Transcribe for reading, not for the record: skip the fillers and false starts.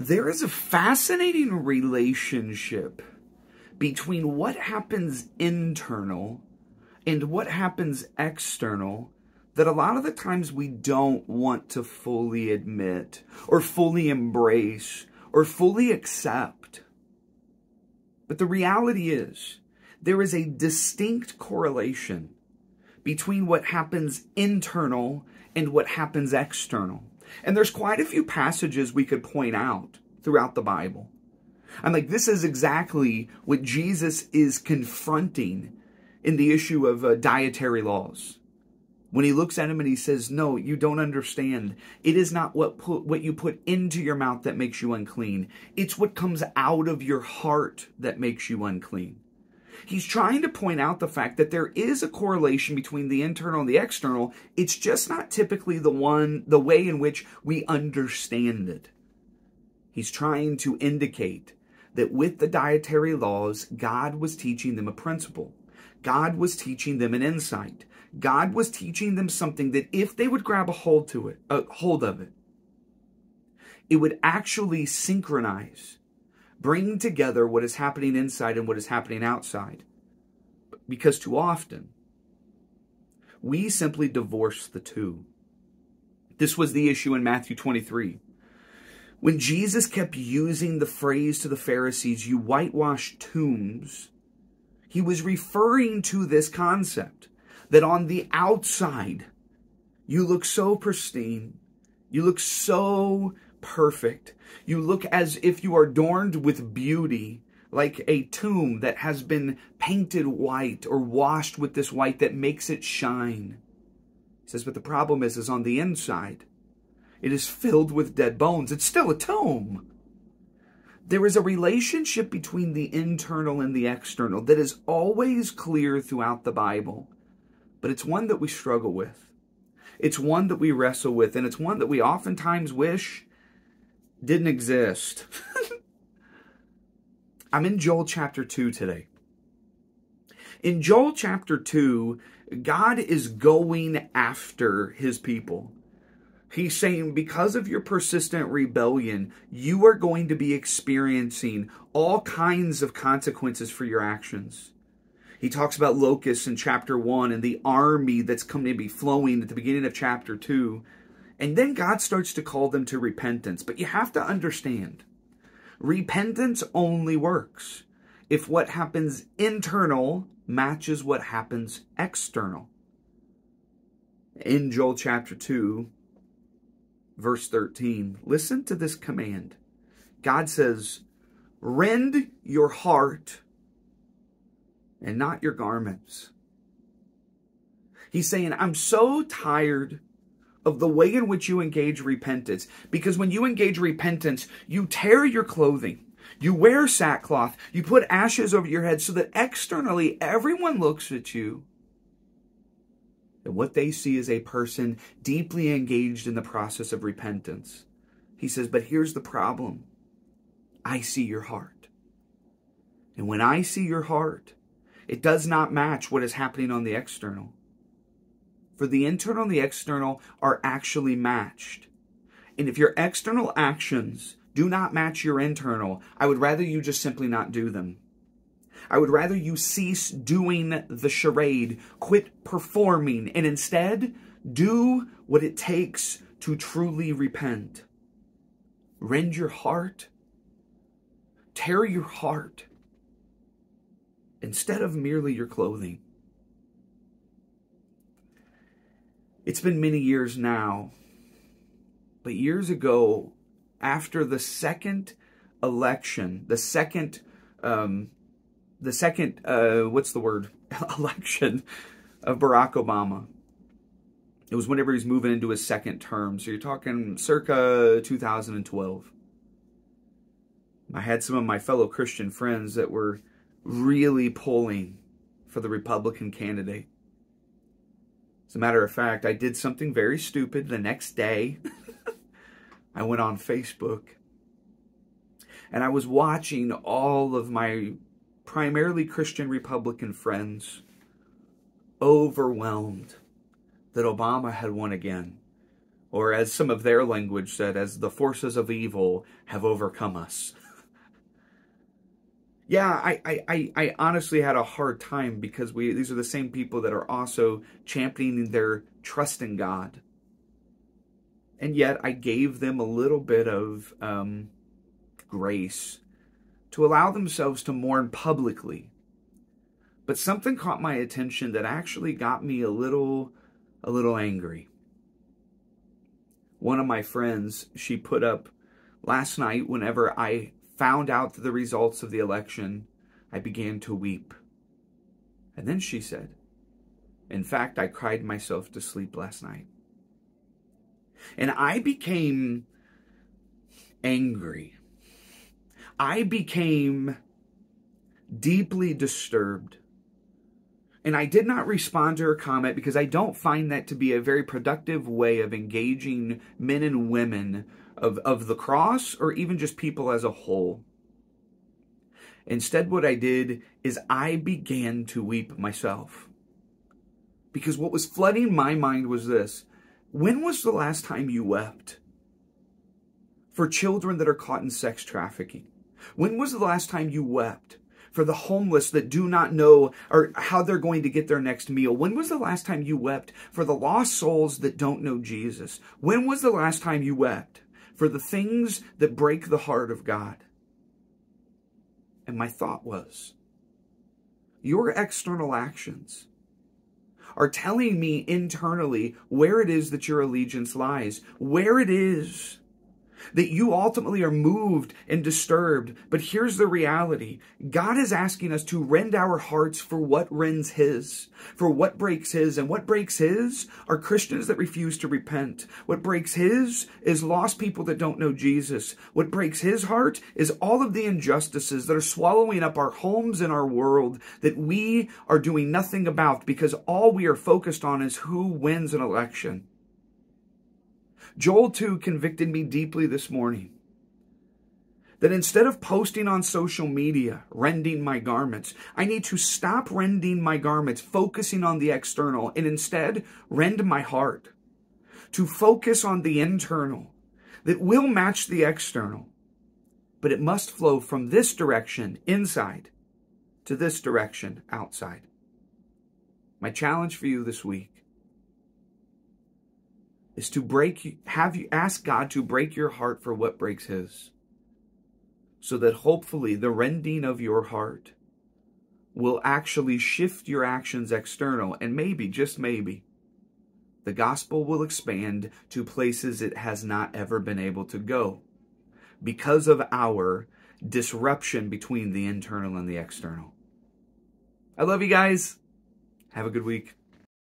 There is a fascinating relationship between what happens internal and what happens external that a lot of the times we don't want to fully admit or fully embrace or fully accept. But the reality is, there is a distinct correlation between what happens internal and what happens external. And there's quite a few passages we could point out throughout the Bible. I'm like, this is exactly what Jesus is confronting in the issue of dietary laws. When he looks at him and he says, no, you don't understand. It is not what you put into your mouth that makes you unclean. It's what comes out of your heart that makes you unclean. He's trying to point out the fact that there is a correlation between the internal and the external. It's just not typically the way in which we understand it. He's trying to indicate that with the dietary laws, God was teaching them a principle. God was teaching them an insight. God was teaching them something that if they would grab a hold of it, it would actually synchronize, bring together what is happening inside and what is happening outside. Because too often, we simply divorce the two. This was the issue in Matthew 23. When Jesus kept using the phrase to the Pharisees, you whitewash tombs, he was referring to this concept that on the outside, you look so pristine, you look so perfect, you look as if you are adorned with beauty, like a tomb that has been painted white or washed with this white that makes it shine. He says, but the problem is on the inside, it is filled with dead bones. It's still a tomb. There is a relationship between the internal and the external that is always clear throughout the Bible, but it's one that we struggle with. It's one that we wrestle with, and it's one that we oftentimes wish didn't exist. I'm in Joel chapter 2 today. In Joel chapter 2, God is going after his people. He's saying, because of your persistent rebellion, you are going to be experiencing all kinds of consequences for your actions. He talks about locusts in chapter 1 and the army that's coming to be flowing at the beginning of chapter 2. And then God starts to call them to repentance. But you have to understand, repentance only works if what happens internal matches what happens external. In Joel chapter 2, verse 13, listen to this command. God says, rend your heart and not your garments. He's saying, I'm so tired of the way in which you engage repentance. Because when you engage repentance, you tear your clothing. You wear sackcloth. You put ashes over your head so that externally everyone looks at you. And what they see is a person deeply engaged in the process of repentance. He says, but here's the problem. I see your heart. And when I see your heart, it does not match what is happening on the external. For the internal and the external are actually matched. And if your external actions do not match your internal, I would rather you just simply not do them. I would rather you cease doing the charade, quit performing, and instead do what it takes to truly repent. Rend your heart. Tear your heart. Instead of merely your clothing. It's been many years now, but years ago, after the second election, election of Barack Obama. It was whenever he was moving into his second term. So you're talking circa 2012. I had some of my fellow Christian friends that were really pulling for the Republican candidate. As a matter of fact, I did something very stupid the next day. I went on Facebook and I was watching all of my primarily Christian Republican friends overwhelmed that Obama had won again. Or as some of their language said, as the forces of evil have overcome us. Yeah, I honestly had a hard time because these are the same people that are also championing their trust in God. And yet I gave them a little bit of grace to allow themselves to mourn publicly. But something caught my attention that actually got me a little angry. One of my friends, she put up last night, whenever I found out the results of the election, I began to weep. And then she said, in fact, I cried myself to sleep last night. And I became angry. I became deeply disturbed. And I did not respond to her comment because I don't find that to be a very productive way of engaging men and women of the cross, or even just people as a whole. Instead, what I did is I began to weep myself. Because what was flooding my mind was this: when was the last time you wept for children that are caught in sex trafficking? When was the last time you wept for the homeless that do not know or how they're going to get their next meal? When was the last time you wept for the lost souls that don't know Jesus? When was the last time you wept for the things that break the heart of God? And my thought was, your external actions are telling me internally where it is that your allegiance lies, where it is that you ultimately are moved and disturbed. But here's the reality. God is asking us to rend our hearts for what rends His, for what breaks His. And what breaks His are Christians that refuse to repent. What breaks His is lost people that don't know Jesus. What breaks His heart is all of the injustices that are swallowing up our homes and our world that we are doing nothing about, because all we are focused on is who wins an election. Joel 2 convicted me deeply this morning that instead of posting on social media, rending my garments, I need to stop rending my garments, focusing on the external, and instead rend my heart to focus on the internal that will match the external. But it must flow from this direction, inside, to this direction, outside. My challenge for you this week is to ask God to break your heart for what breaks His, so that hopefully the rending of your heart will actually shift your actions external, and maybe, just maybe, the gospel will expand to places it has not ever been able to go because of our disruption between the internal and the external. I love you guys. Have a good week.